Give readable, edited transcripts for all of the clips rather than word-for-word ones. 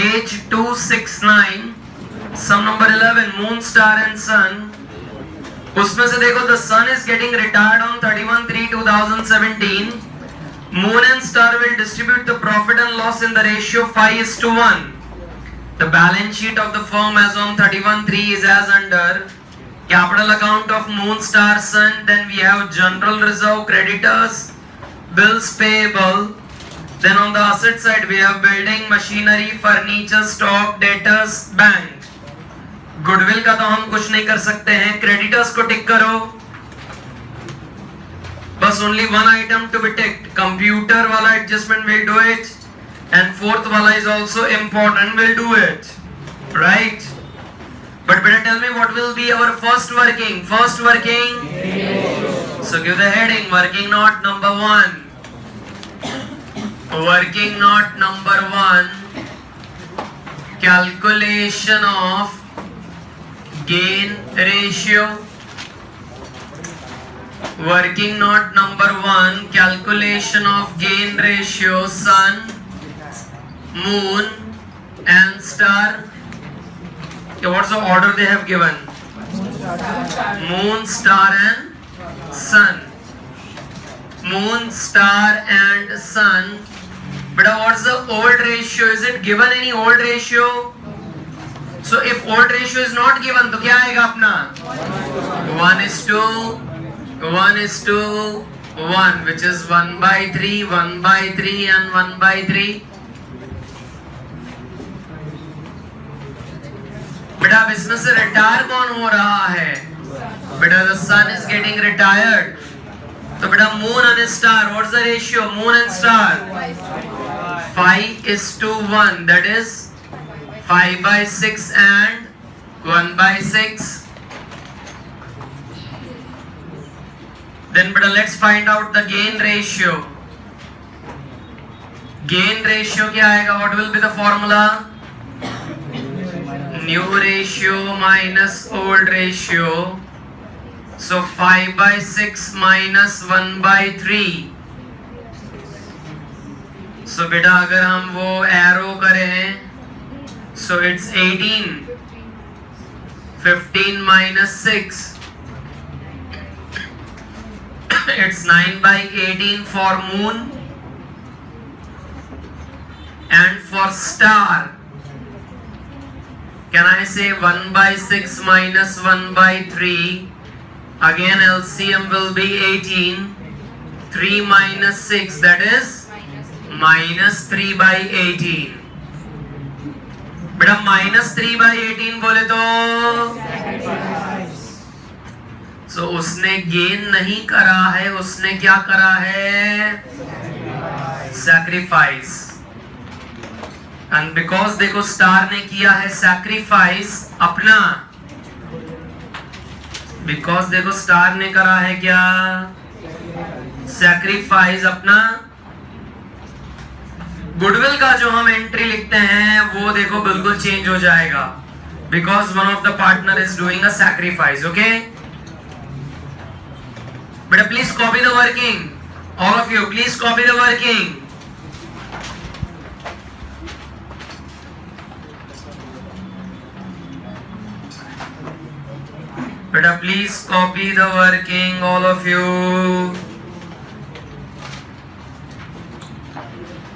Page 269, sum number 11, moon, star and sun. उसमें से देखो, the sun is getting retired on 31/3/2017. Moon and star will distribute the profit and loss in the ratio 5:1. The balance sheet of the firm as on 31/3 is as under. Capital account of moon, star, sun. Then we have general reserve, creditors, bills payable. Then on the asset side we have building, machinery, furniture, stock, debtors, bank. Goodwill का तो हम कुछ नहीं कर सकते हैं. Creditors को टिक करो. बस only one item to be ticked. Computer वाला adjustment will do it, and fourth वाला is also important, will do it, right? But better tell me what will be our first working. So give the heading, working note number 1. Working note number 1, calculation of gain ratio. Working note number 1, calculation of gain ratio, sun, moon and star. Okay, what's the order they have given? Moon, star and sun. Moon, star and sun. But what's the old ratio? Is it given any old ratio? So if old ratio is not given, तो क्या आएगा अपना? 1:1, which is 1/3, 1/3 and 1/3. बेटा अब इसमें से retire कौन हो रहा है? बेटा the sun is getting retired. तो बेटा moon and star, what's the ratio? Moon and star 5:1, that is 5/6 and 1/6. Then beta let's find out the gain ratio. Gain ratio क्या आएगा? What will be the formula? New ratio minus old ratio. So 5/6 minus 1/3. So बेटा अगर हम वो arrow करें, so it's 18. 15 minus 6. It's 9/18 for moon, and for star, can I say 1/6 minus 1/3? Again LCM will be 18. 3 minus 6, that is minus 3/18. बेटा minus 3/18 बोले तो so उसने gain नहीं करा है, उसने क्या करा है? सैक्रिफाइस. एंड बिकॉज देखो स्टार ने किया है सैक्रिफाइस अपना, बिकॉज देखो स्टार ने करा है क्या? सैक्रिफाइस अपना. गुडविल का जो हम एंट्री लिखते हैं वो देखो बिल्कुल चेंज हो जाएगा, because one of the partner is doing a sacrifice. Okay बेटा please copy the working. All of you please copy the working. बेटा please copy the working, all of you.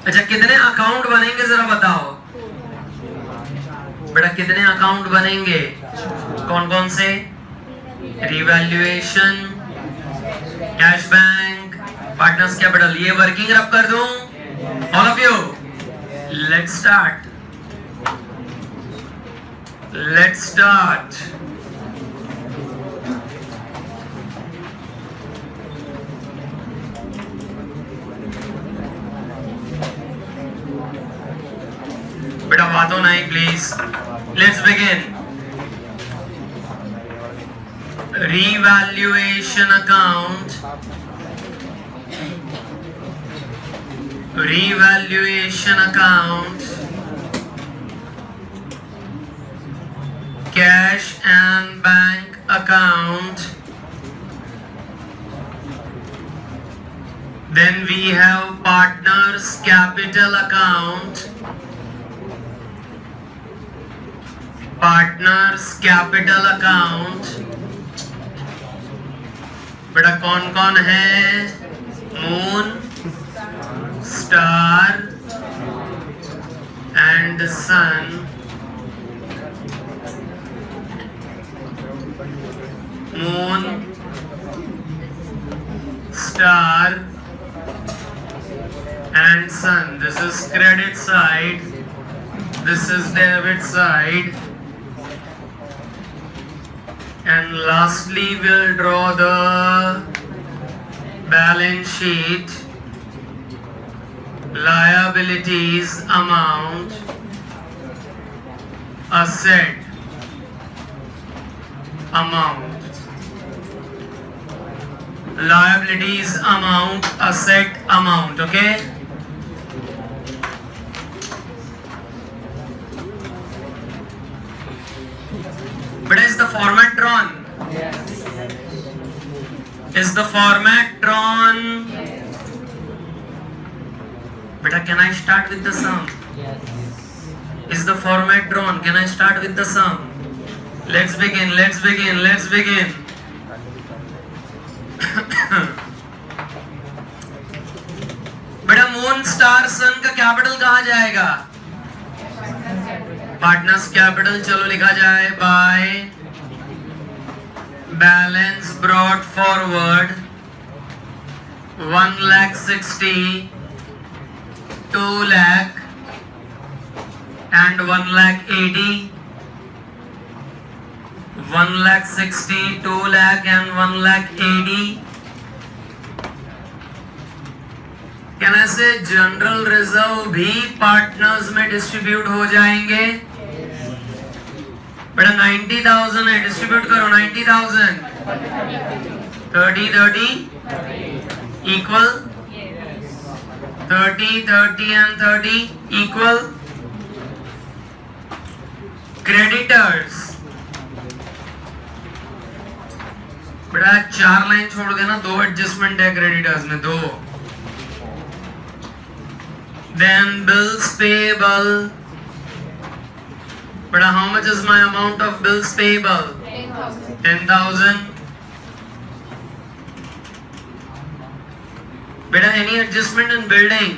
अच्छा कितने अकाउंट बनेंगे जरा बताओ बेटा, कितने अकाउंट बनेंगे? कौन कौन से? Revaluation, cash bank, partners capital. ये वर्किंग रब कर दूं? All of you let's start. बेटा बातों नहीं please. Let's begin. Revaluation account. Cash and bank account. Then we have partners capital account. Partners capital account, बेटा कौन कौन है? Moon, star and sun. Moon, star and sun. This is credit side, this is debit side, and lastly we'll draw the balance sheet. Liabilities amount, asset amount, liabilities amount, asset amount. Okay, but is the format drawn? Yes. Is the format drawn? Yes. Beta, can I start with the sum? Yes. Is the format drawn? Can I start with the sum? Let's begin, let's begin, let's begin. बेटा moon, star, सन का capital कहाँ जाएगा? Partners capital. चलो लिखा जाए by balance brought forward 1,60,000, 2 lakh and 1,80,000, 1,60,000, 2 lakh and 1,80,000। क्या ऐसे general reserve भी पार्टनर्स में डिस्ट्रीब्यूट हो जाएंगे? बेटा 90,000 है, डिस्ट्रीब्यूट करो 90,000, 30, 30 इक्वल 30, 30 and 30 इक्वल। क्रेडिटर्स बेटा 4 लाइन छोड़ देना, 2 एडजस्टमेंट है क्रेडिटर्स में, 2। Then bills payable. But how much is my amount of bills payable? 10,000. बेटा any adjustment in building?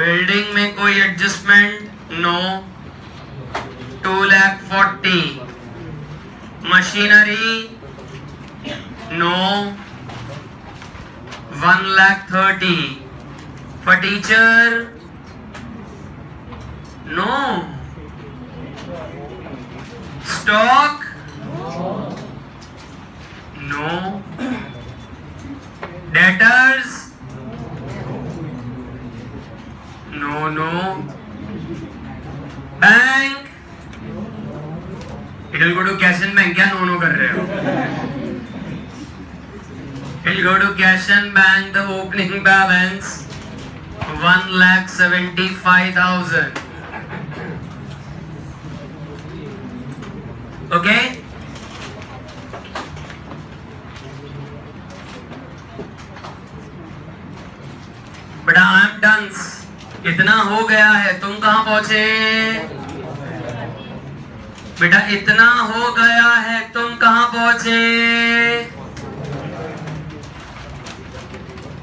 Building में कोई adjustment? No. 2,40,000. Machinery? No. 1,30,000. Furniture? No. Stock? No. Debtors? No, no. Bank? It will go to cash and bank. क्या no कर रहे हो? It will go to cash and bank. The opening balance 1,75,000. Okay? बेटा I am done. इतना हो गया है, तुम कहां पहुंचे? बेटा इतना हो गया है, तुम कहां पहुंचे?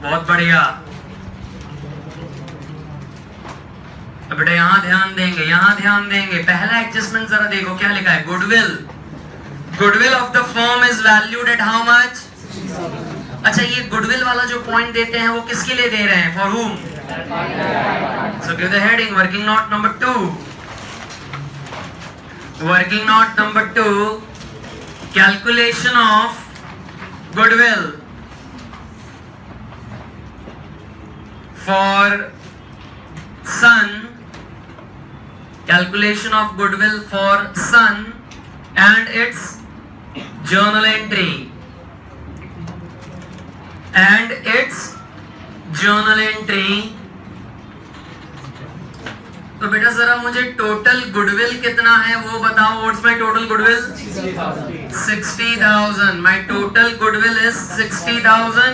बहुत बढ़िया। बेटा यहाँ ध्यान देंगे, यहाँ ध्यान देंगे। पहला एडजस्टमेंट जरा देखो क्या लिखा है? Goodwill. Goodwill of the firm is valued at how much? अच्छा, ये गुडविल वाला जो पॉइंट देते हैं वो किसके लिए दे रहे हैं? For whom? So give the heading working note number 2. Working note number 2, calculation of goodwill for Sun. Calculation of goodwill for Sun and its journal entry. And its journal entry. तो बेटा जरा मुझे टोटल गुडविल कितना है वो बताओ। What's my total goodwill? 60,000। My total goodwill is 60,000।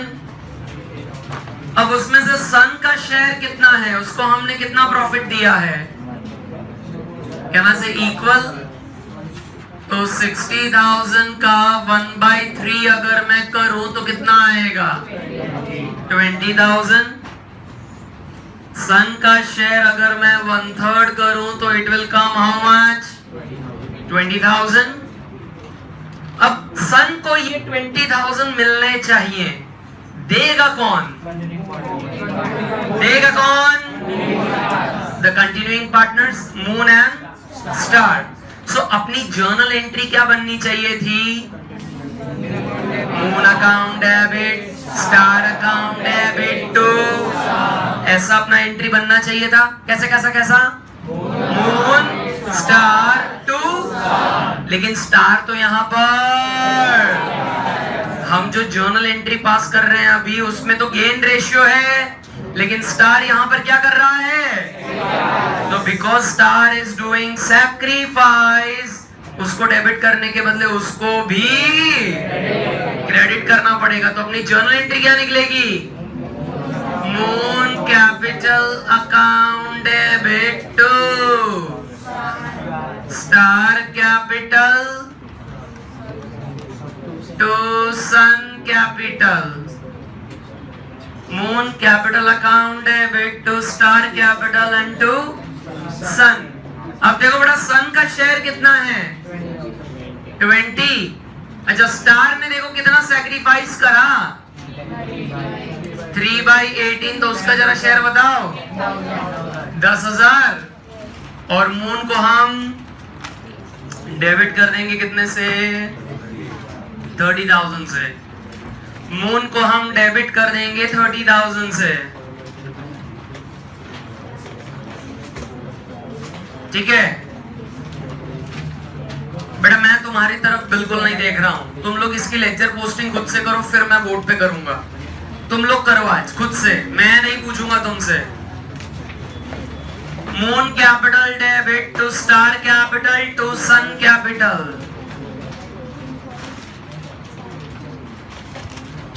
अब उसमें से सन का शेयर कितना है? उसको हमने कितना प्रॉफिट दिया है? कैन आई से इक्वल? तो 60,000 का 1/3 अगर मैं करूं तो कितना आएगा? 20,000। सन का शेयर अगर मैं 1/3 करूं तो it will come how much? 20,000। अब सन को ये 20,000 मिलने चाहिए, देगा कौन? देगा कौन? The continuing partners moon and star. So अपनी जर्नल एंट्री क्या बननी चाहिए थी? Moon account debit, star account debit to, ऐसा अपना एंट्री बनना चाहिए था। कैसे कैसा कैसा? मून स्टार टू, लेकिन स्टार तो यहां पर हम जो जर्नल एंट्री पास कर रहे हैं अभी उसमें तो गेन रेशियो है, लेकिन स्टार यहां पर क्या कर रहा है? तो because star is doing sacrifice, उसको डेबिट करने के बदले उसको भी क्रेडिट करना पड़ेगा। तो अपनी जर्नल एंट्री क्या निकलेगी? Moon capital account debit to star capital to sun capital, moon capital account debit to star capital and to sun. अब देखो बेटा, सन का शेयर कितना है? 20। अच्छा, स्टार ने देखो कितना सैक्रिफाइस करा? 3/18। तो उसका जरा शेयर बताओ। 10,000। और मून को हम डेबिट कर देंगे कितने से? 30,000 से। मून को हम डेबिट कर देंगे 30,000 से, ठीक है बेटा? मैं तुम्हारी तरफ बिल्कुल नहीं देख रहा हूं, तुम लोग इसकी लेक्चर पोस्टिंग खुद से करो, फिर मैं बोर्ड पे करूंगा। तुम लोग करो आज खुद से, मैं नहीं पूछूंगा तुमसे। Moon capital debit to star capital to sun capital.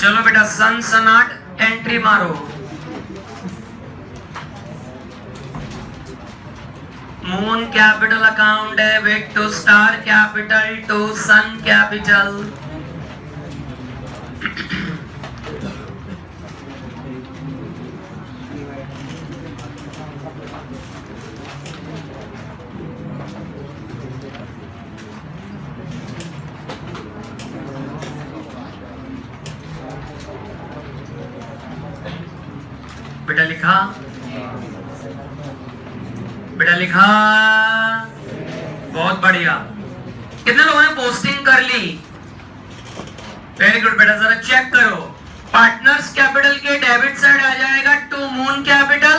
चलो बेटा, सन सनाट एंट्री मारो। Moon capital account debit to star capital to sun capital. बेटा लिखा? बेटा लिखा? बहुत बढ़िया। कितने लोगों ने पोस्टिंग कर ली? वेरी गुड बेटा, जरा चेक करो। पार्टनर्स कैपिटल के डेबिट साइड आ जाएगा टू मून कैपिटल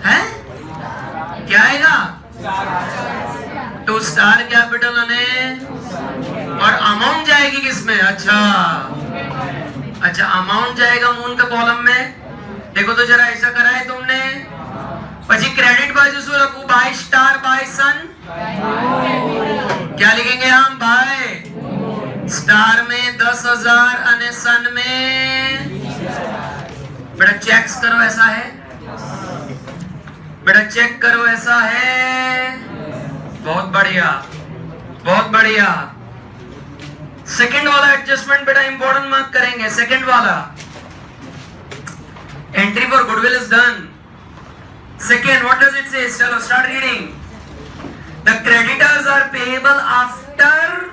है, क्या आएगा? टू स्टार कैपिटल और अमाउंट जाएगी किसमें? अच्छा, अमाउंट जाएगा मून के कॉलम में। देखो तो जरा, ऐसा करा है तुमने। પછી क्रेडिट बाजू શું લખું? बाय स्टार बाय सन। क्या लिखेंगे हम? बाय स्टार में 10,000 और सन में। बेटा चेक करो, ऐसा है? बेटा चेक करो, ऐसा है? बहुत बढ़िया, बहुत बढ़िया। सेकंड वाला एडजस्टमेंट बेटा इंपॉर्टेंट मार्क करेंगे। सेकंड वाला entry for goodwill is done. Second, what does it say? चलो start reading. The creditors are payable after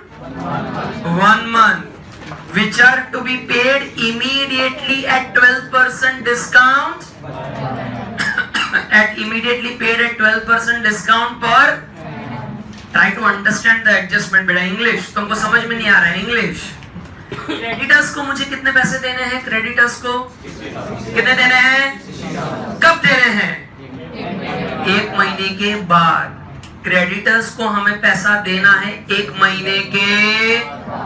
1 month which are to be paid immediately at 12% discount at immediately paid at 12% discount per। Try to understand the adjustment बेटा। English तुमको समझ में नहीं आ रहा है? English. Creditors को मुझे कितने पैसे देने हैं? क्रेडिटर्स को कितने देने हैं? कब देने हैं? 1 महीने के बाद। क्रेडिटर्स को हमें पैसा देना है 1 महीने के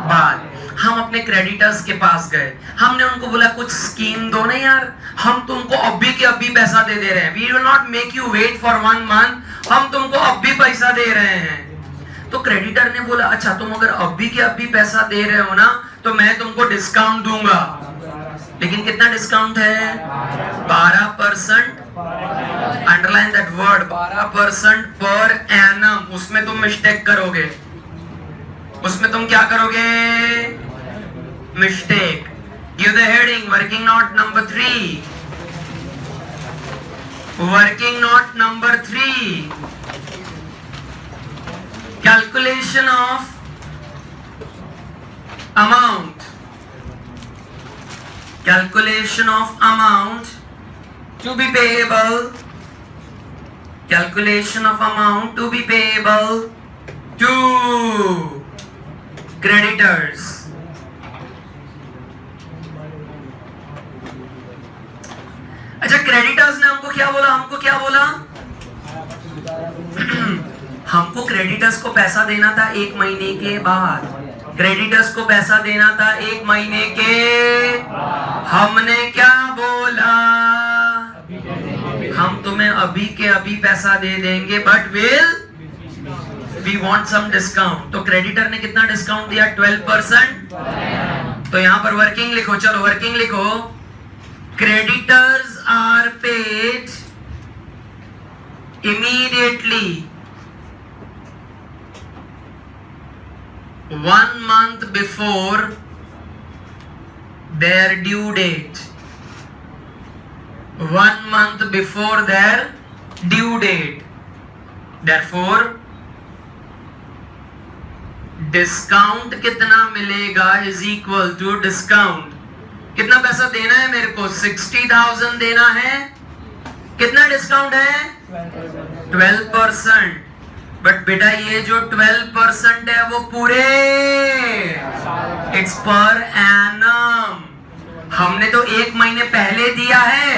बाद। हम अपने क्रेडिटर्स के पास गए, हमने उनको बोला कुछ स्कीम दो। नहीं यार, हम तुमको अभी के अभी पैसा दे रहे हैं। We will not make you wait for 1 month, हम तुमको अभी पैसा दे रहे हैं। तो क्रेडिटर ने बोला अच्छा, तुम अगर अभी के अभी पैसा दे रहे हो ना तो मैं तुमको डिस्काउंट दूंगा। लेकिन कितना डिस्काउंट है? 12%। Underline that word 12% per annum, उसमें तुम मिस्टेक करोगे, उसमें तुम क्या करोगे? Mistake. Give the heading working note number 3. Working note number 3. Calculation of amount. Calculation of amount to be payable. Calculation of amount to be payable to creditors. अच्छा, creditors ने हमको क्या बोला? हमको क्रेडिटर्स को पैसा देना था 1 महीने के बाद. क्रेडिटर्स को पैसा देना था 1 महीने के. हमने क्या बोला? हम तुम्हें अभी के अभी पैसा दे देंगे, but we want some discount. तो क्रेडिटर ने कितना डिस्काउंट दिया? 12%. तो यहां पर वर्किंग लिखो. चलो वर्किंग लिखो. Creditors are paid immediately 1 month before their due date. 1 month before their due date. Therefore, discount कितना मिलेगा is equal to discount. कितना पैसा देना है मेरे को? 60,000 देना है. कितना डिस्काउंट है? 12%. बट बेटा ये जो 12% है वो पूरे इट्स पर एनम. हमने तो 1 महीने पहले दिया है,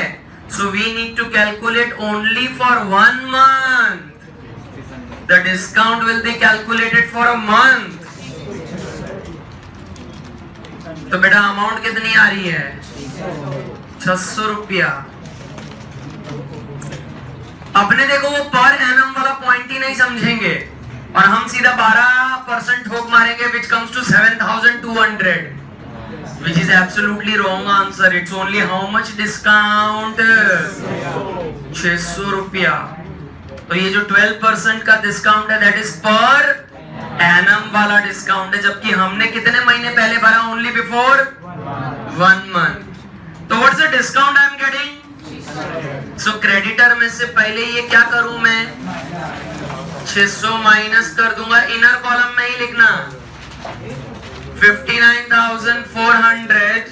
so we need to calculate only for 1 month. The discount will be calculated for a month. तो बेटा अमाउंट कितनी आ रही है? 600 रुपया. अपने देखो वो पर एनम वाला पॉइंट ही नहीं समझेंगे और हम सीधा 12% ठोक मारेंगे, which comes to 7,200, which is absolutely wrong answer. It's only how much discount? 600 रुपया. तो ये जो 12% का डिस्काउंट है that is पर एनम वाला डिस्काउंट है, जबकि हमने कितने महीने पहले भरा? Only before 1 month. तो what's the discount I am getting? So creditor में से पहले ये क्या करूं मैं? 600 माइनस कर दूंगा. इनर कॉलम में ही लिखना 59,400.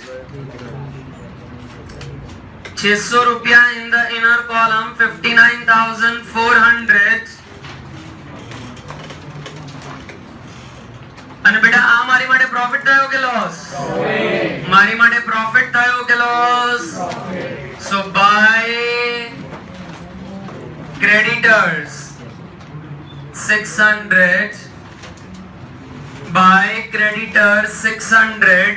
600 रुपया इन द इनर कॉलम. 59,400. અને બેટા આ મારી માટે પ્રોફિટ થયો કે લોસ? મારી માટે પ્રોફિટ થયો કે loss? So by creditors 600 by creditors 600.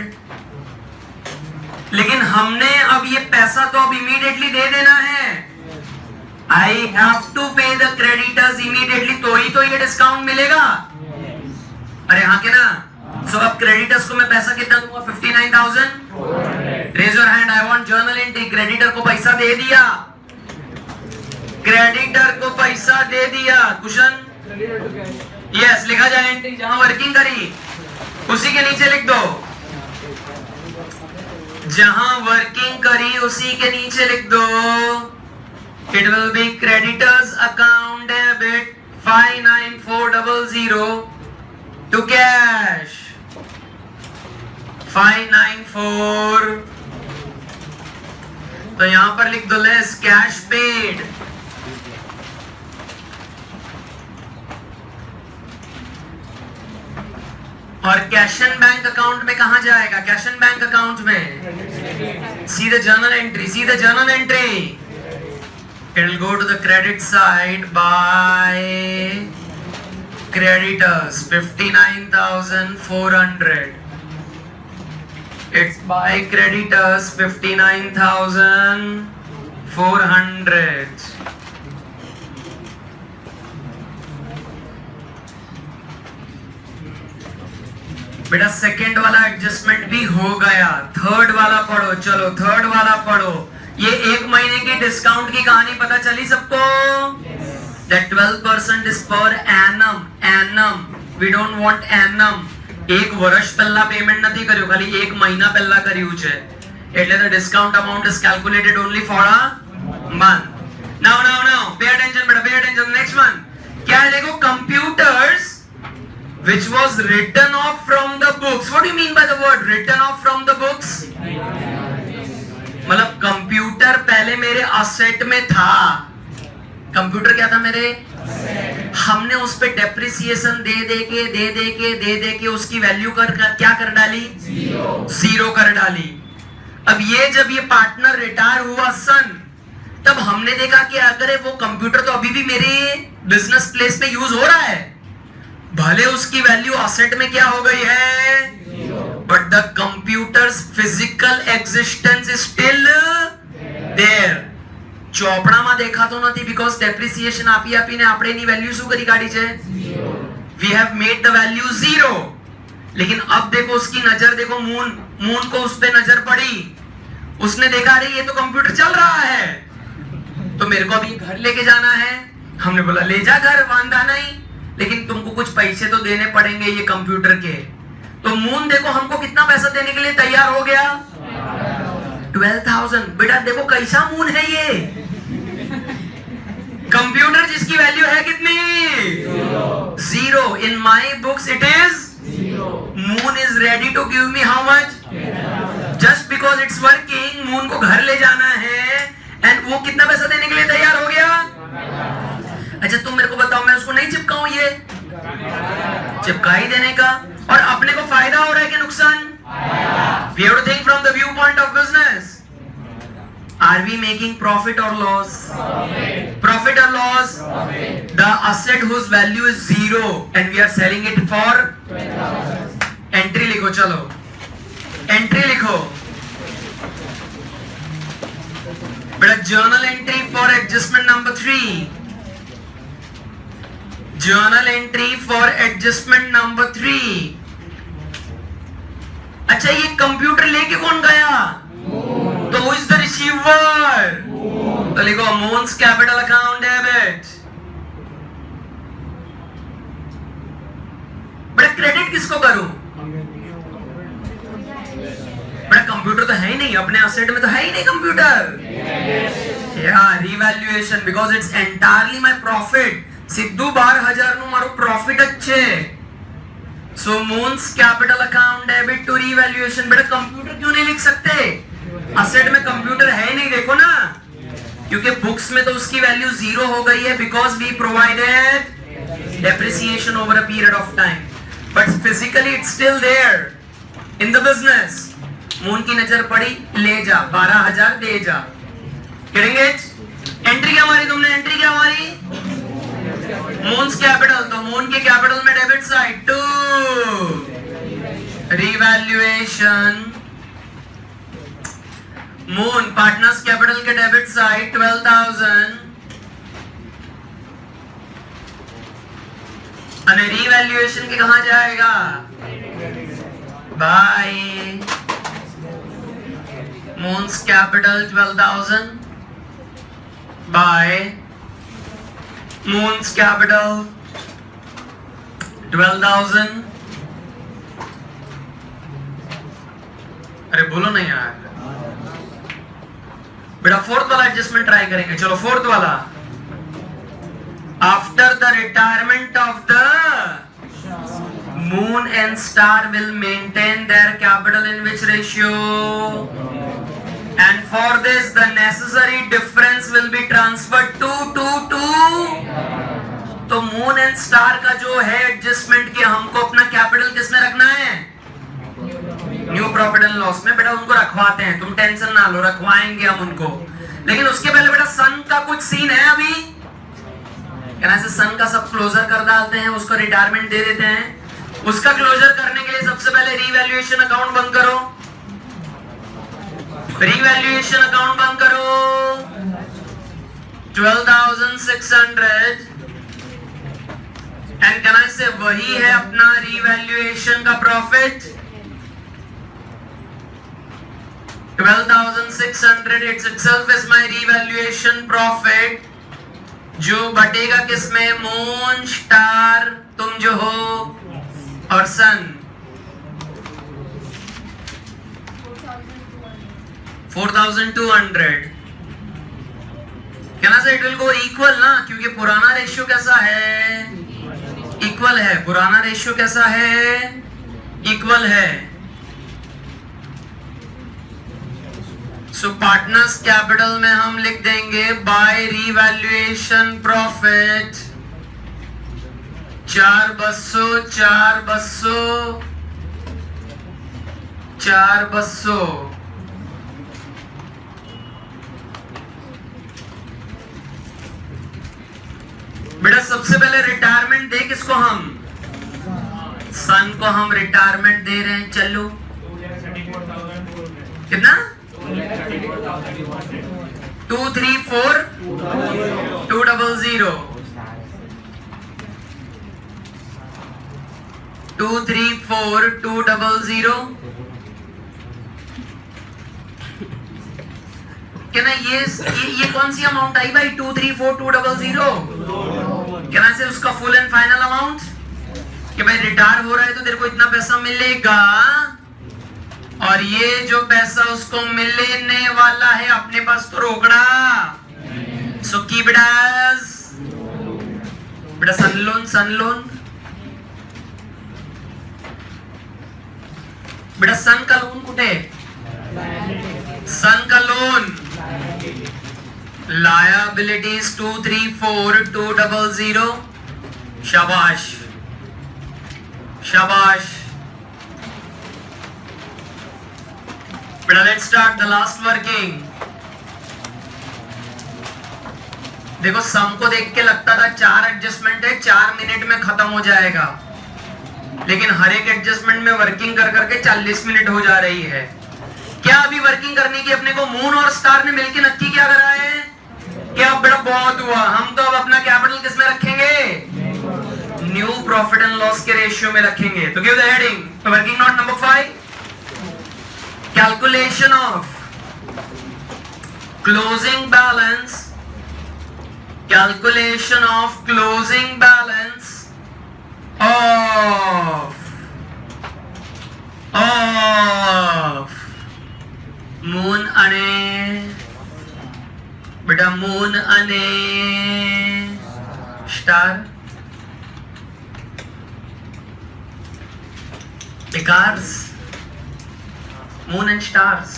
लेकिन हमने अब ये पैसा तो अब इमीडिएटली दे देना है. आई हैव टू पे द क्रेडिटर्स इमीडिएटली, तो ही तो ये डिस्काउंट मिलेगा. अरे हाँ के ना? सो अब क्रेडिटर्स को मैं पैसा कितना दूंगा? 59,000. Raise your hand. I want journal entry. Creditor को पैसा दे दिया. क्रेडिटर को पैसा दे दिया. कुशन यस लिखा जाए एंट्री. जहां वर्किंग करी उसी के नीचे लिख दो. जहां वर्किंग करी उसी के नीचे लिख दो. It will be creditors account debit 59400 to cash 594. तो यहां पर लिख दो लेस कैश पेड. और कैश एंड बैंक अकाउंट में कहां जाएगा? कैश एंड बैंक अकाउंट में सीधे जर्नल एंट्री. सीधे journal entry. It will go to the credit side by creditors 59,400. It's by creditors 59,400. बेटा सेकंड वाला एडजस्टमेंट भी हो गया. थर्ड वाला पढ़ो. चलो थर्ड वाला पढ़ो. ये एक महीने की डिस्काउंट की कहानी पता चली सबको? That 12% is per annum. We don't want annum. एक વર્ષ પહેલા પેમેન્ટ નથી કર્યું, ખાલી એક મહિના પહેલા કર્યું છે. એટલે the discount amount is calculated only for a month. Now, pay attention, beta, pay attention. Next one. क्या है देखो, computers which was written off from the books. What do you mean by the word written off from the books? मतलब computer पहले मेरे asset में था. Computer क्या था मेरे? हमने उस पे डेप्रिसिएशन दे दे के उसकी वैल्यू क्या कर डाली? जीरो कर डाली. अब ये जब ये पार्टनर रिटायर हुआ सन, तब हमने देखा कि अगर वो कंप्यूटर तो अभी भी मेरे बिजनेस प्लेस पे यूज हो रहा है, भले उसकी वैल्यू असेट में क्या हो गई है, but the computer's physical existence is still there. ચોપડામાં દેખા તો નથી, because depreciation આપીને આપણે એની વેલ્યુ શું કરી કાઢી છે? we have made the value zero. लेकिन अब देखो उसकी नजर देखो, मून को उस पे नजर पड़ी, उसने देखा अरे ये तो कंप्यूटर चल रहा है, तो मेरे को अभी घर लेके जाना है. हमने बोला ले जा घर, वांदा नहीं, लेकिन तुमको कुछ पैसे तो देने पड़ेंगे ये कंप्यूटर के. तो मून देखो हमको कितना पैसा देने के लिए तैयार हो गया? 12,000. बेटा देखो कैसा मून है ये, कंप्यूटर जिसकी वैल्यू है कितनी? Zero. In my books it is moon is ready to give me how much? Just because it's working. Moon को घर ले जाना है एंड वो कितना पैसा देने के लिए तैयार हो गया? अच्छा तुम मेरे को बताओ, मैं उसको नहीं चिपकाऊं? ये चिपका ही देने का. और अपने को फायदा हो रहा है कि नुकसान? We have to think from the viewpoint of business. Are we making profit or loss? Profit or loss? The asset whose value is zero and we are selling it for entry लिखो. चलो entry लिखो बेटा. journal entry for adjustment number 3. journal entry for adjustment number 3. अच्छा ये computer लेके कौन गया? तो who is the receiver? तो लिखो मून्स कैपिटल अकाउंट डेबिट. बड़ा क्रेडिट किसको करूं? बड़ा कंप्यूटर तो है ही नहीं, अपने असेट में तो है ही नहीं computer. Revaluation, because it's entirely my profit. Sidhu 12,000 નું મારું પ્રોફિટ જ છે. So Moon's capital account debit to revaluation. बेटा कंप्यूटर क्यों नहीं लिख सकते? असेट में कंप्यूटर है ही नहीं, देखो ना, क्योंकि बुक्स में तो उसकी वैल्यू जीरो हो गई है, because we provided depreciation over a period of time, but physically it's still there in the business. Moon की नजर पड़ी, ले जा 12,000 दे जा. करेंगे एंट्री क्या मारी तुमने? एंट्री क्या मारी? Moon's capital. तो मून के कैपिटल में debit side to revaluation. Moon partners capital के डेबिट साइड 12,000 और रिवैल्यूएशन के कहां जाएगा? By moon's capital 12,000 by Moon's capital 12,000. अरे बोलो नहीं यार बेटा. फोर्थ वाला एडजस्टमेंट ट्राई करेंगे. चलो फोर्थ वाला. After the retirement of the moon and star will maintain their capital in which ratio, and for this the necessary difference will be transferred to तो मून एंड स्टार का जो है adjustment कि हमको अपना कैपिटल किसमें रखना है? न्यू प्रॉफिट एंड लॉस में. बेटा उनको रखवाते हैं, तुम टेंशन ना लो, रखवाएंगे हम उनको. लेकिन उसके पहले बेटा सन का कुछ सीन है अभी. कहना से सन का सब क्लोजर कर डालते हैं, उसको रिटायरमेंट दे देते हैं. उसका क्लोजर करने के लिए सबसे पहले रीवैल्यूएशन अकाउंट बंद करो. रिवैल्यूएशन अकाउंट बंद करो. 12,600 एंड कैन आई से वही है अपना रिवैल्यूएशन का profit. 12,600 it's itself is my revaluation profit, जो बटेगा किसमें? मून, स्टार, तुम जो हो, और सन। 4,200 कहना से इट विल गो इक्वल ना, क्योंकि पुराना रेशियो कैसा है? इक्वल है। पुराना रेशियो कैसा है? इक्वल है। सो पार्टनर्स कैपिटल में हम लिख देंगे बाय रीवैल्यूएशन प्रॉफिट 4,200 4,200 4,200। बेटा सबसे पहले रिटायरमेंट दे किसको? हम सन को हम रिटायरमेंट दे रहे हैं। चलो कितना? 234 200 234 200। क्या ना ये कौन सी अमाउंट आई भाई? 234 200। क्या ना से उसका फुल एंड फाइनल अमाउंट कि भाई रिटायर हो रहा है तो तेरे को इतना पैसा मिलेगा, और ये जो पैसा उसको मिलने वाला है अपने पास तो रोकड़ा। सो कीप इट एज बेटा सन लोन। सन लोन बेटा सन का लोन कुठे? सन का लोन लायबिलिटीज 234 200। शाबाश शाबाश बेटा। Let's start the last working. देखो सम को देख के लगता था 4 एडजस्टमेंट है, 4 मिनट में खत्म हो जाएगा, लेकिन हर एक एडजस्टमेंट में वर्किंग कर करके 40 मिनट हो जा रही है। क्या अभी वर्किंग करने की अपने को मून और स्टार ने मिलकर नक्की क्या करा है? क्या बेटा बहुत हुआ। हम तो अब अपना कैपिटल किस में रखेंगे? न्यू प्रॉफिट एंड लॉस के रेशियो में रखेंगे। तो give the heading working note number 5, calculation of closing balance. Calculation of closing balance of moon अने बेटा मून अने star stars. Moon and stars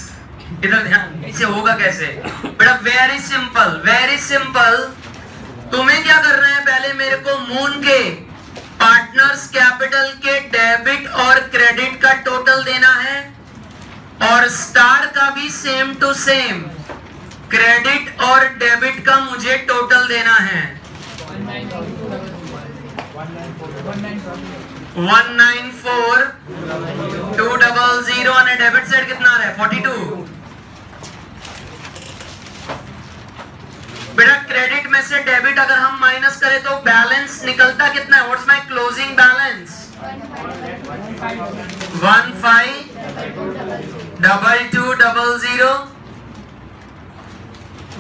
इधर ध्यान। इसे होगा कैसे बेटा? Very simple very simple. तुम्हें क्या करना है? पहले मेरे को मून के पार्टनर्स कैपिटल के डेबिट और क्रेडिट का टोटल देना है, और स्टार का भी सेम टू सेम क्रेडिट और डेबिट का मुझे टोटल देना है। 194 200 અને डेबिट साइड कितना आ रहा है? 42। बेटा क्रेडिट में से डेबिट अगर हम माइनस करें तो बैलेंस निकलता कितना है? What's my closing balance? 152200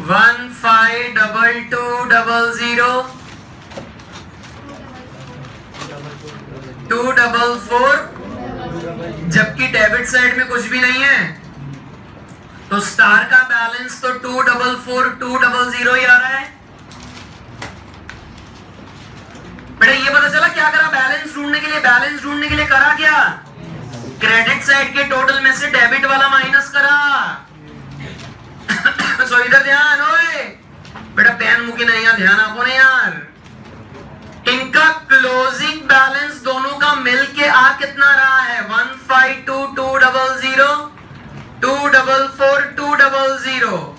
152200 244। जबकि डेबिट साइड में कुछ भी नहीं है, तो स्टार का बैलेंस तो 244 200 ही आ रहा है। बेटा ये पता चला क्या करा? बैलेंस ढूंढने के लिए करा क्या? क्रेडिट साइड के टोटल में से डेबिट वाला माइनस करा। सो इधर ध्यान। ओए बेटा पेन मुकी नहीं यार, ध्यान आपको नहीं यार। इनका क्लोजिंग बैलेंस दोनों का मिलके आ कितना रहा है? 152 200 244 200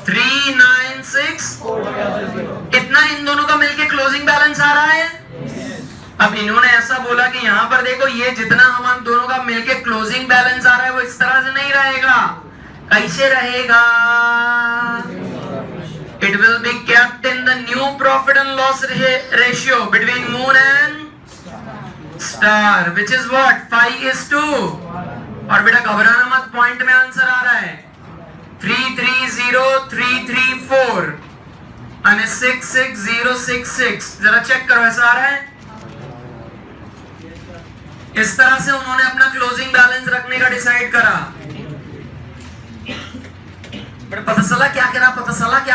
396 कितना इन दोनों का मिलके क्लोजिंग बैलेंस आ रहा है? अब इन्होंने ऐसा बोला कि यहां पर देखो ये जितना हम दोनों का मिलके क्लोजिंग बैलेंस आ रहा है वो इस तरह से नहीं रहेगा। कैसे रहेगा? It will be kept in the new profit and loss ratio between moon and star, which is what? 5:1. और बेटा घबराना मत, पॉइंट में आंसर आ रहा है 330334 અને 66066। जरा चेक करो ऐसा आ रहा है। इस तरह से उन्होंने अपना क्लोजिंग बैलेंस रखने का डिसाइड करा। बट पता चला क्या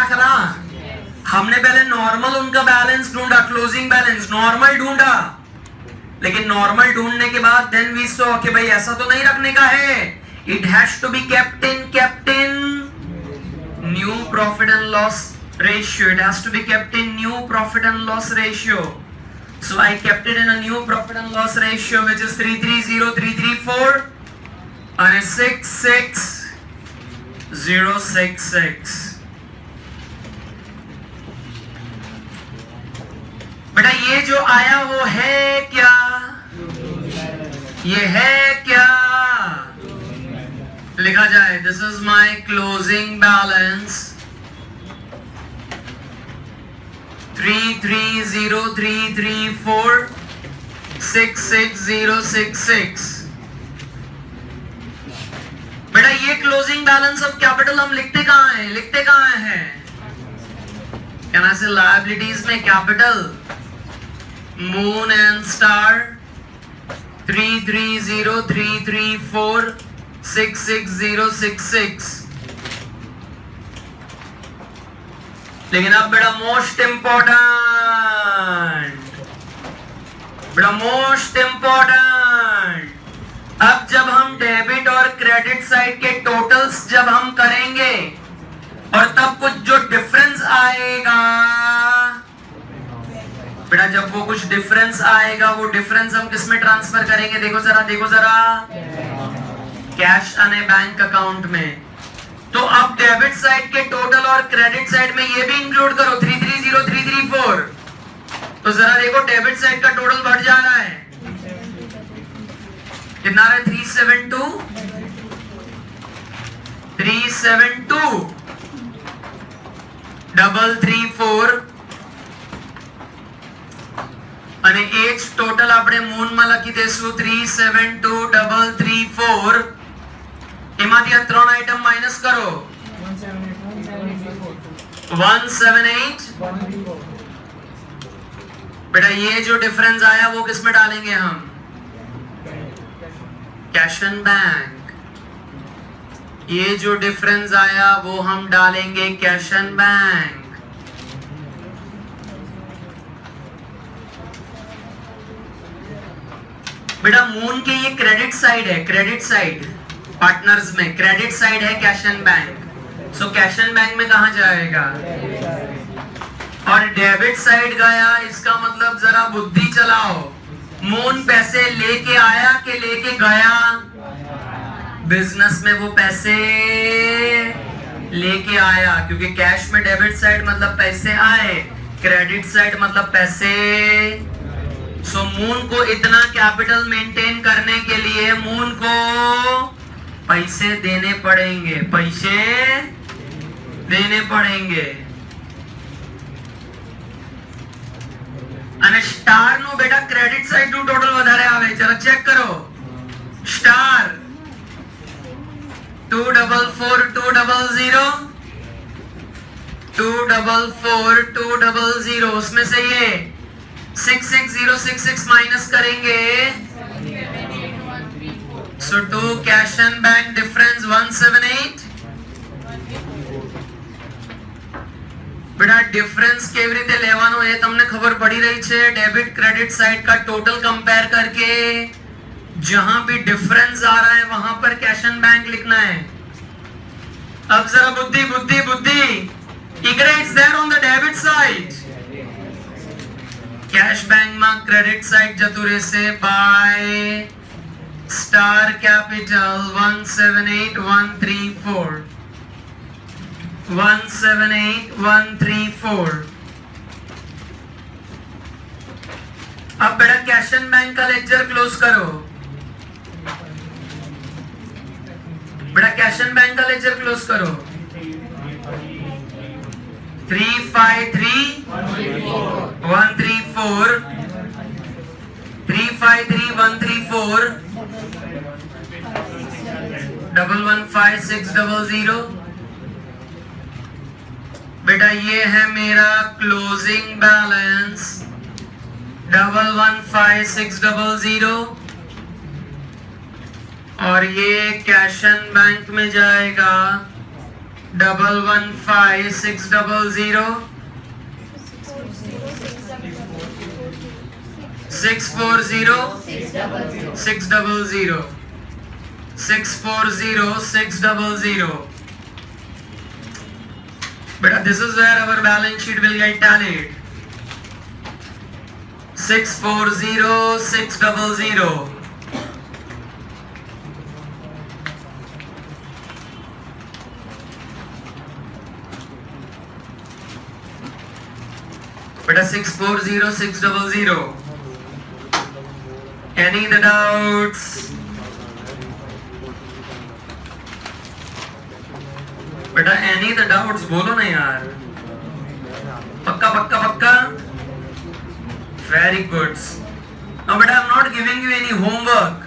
करा, हमने पहले नॉर्मल उनका बैलेंस ढूंढा, क्लोजिंग बैलेंस नॉर्मल ढूंढा, लेकिन नॉर्मल ढूंढने के बाद देन वी सॉ कि भाई ऐसा तो नहीं रखने का है, it has to be kept in new profit and loss ratio, it has to be kept in new profit and loss ratio. So I kept it in a new profit and loss ratio which is 330334 and 66066। बेटा ये जो आया वो है क्या, ये है क्या, लिखा जाए this is my closing balance 330334 66066। बेटा ये क्लोजिंग बैलेंस ऑफ कैपिटल हम लिखते कहां हैं? कैन आई से लायबिलिटीज में कैपिटल मून एंड स्टार 330334 66066। लेकिन अब बेटा मोस्ट इंपॉर्टेंट, अब जब हम डेबिट और क्रेडिट साइड के टोटल्स जब हम करेंगे और तब कुछ जो डिफरेंस आएगा, बेटा जब वो कुछ डिफरेंस आएगा वो डिफरेंस हम किस में ट्रांसफर करेंगे? देखो जरा कैश अने बैंक अकाउंट में। तो अब डेबिट साइड के टोटल और क्रेडिट साइड में ये भी इंक्लूड करो 330334। तो जरा देखो डेबिट साइड का टोटल बढ़ जा रहा है, कितना आ रहा है? 372 334 અને એજ ટોટલ આપણે મૂનમાં લખી દેશું 372334। એમાંથી આ ત્રણ આઈટમ માઈનસ કરો 178। बेटा ये जो डिफरेंस आया वो किस में डालेंगे हम? Cash and bank. ये जो डिफरेंस आया वो हम डालेंगे कैश एंड बैंक। बेटा मून के ये क्रेडिट साइड है, क्रेडिट साइड पार्टनर्स में क्रेडिट साइड है cash and bank. So cash and bank में कहां जाएगा? और डेबिट साइड गया, इसका मतलब जरा बुद्धि चलाओ, मून पैसे लेके आया कि लेके गया? बिजनेस में वो पैसे लेके आया, क्योंकि कैश में डेबिट साइड मतलब पैसे आए, क्रेडिट साइड मतलब पैसे। सो मून को इतना कैपिटल मेंटेन करने के लिए मून को पैसे देने पड़ेंगे। અને સ્ટાર નો બેટા ક્રેડિટ સાઇડ નું ટોટલ વધારે આવે, જરા ચેક કરો। સ્ટાર 244200 244200 उसमें से ये 66066 माइनस करेंगे। So to cash and bank difference 178। बेटा डिफरेंस કેવી રીતે લેવાનો એ તમને ખબર પડી રહી છે? डेबिट क्रेडिट साइड का टोटल कंपेयर करके जहां भी डिफरेंस आ रहा है वहां पर कैश एंड बैंक लिखना है। अब जरा बुद्धि it's there on the debit side, cash bank में क्रेडिट साइड जतु રહેશે बाय स्टार कैपिटल 178134 178134। अब बेटा कैश एंड बैंक का लेक्चर क्लोज करो। बेटा कैश एंड बैंक का लेक्चर क्लोज करो। 353134 353134 115600। बेटा ये है मेरा क्लोजिंग बैलेंस 115600 और ये कैश एंड बैंक में जाएगा 115600 640 600 640 600। But this is where our balance sheet will get tallied. 640 600। But 640 600। Any the doubts? बेटा एनी द डाउट्स बोलो ना यार। पक्का पक्का पक्का। Very good. नाउ बेटा I am not giving you any homework.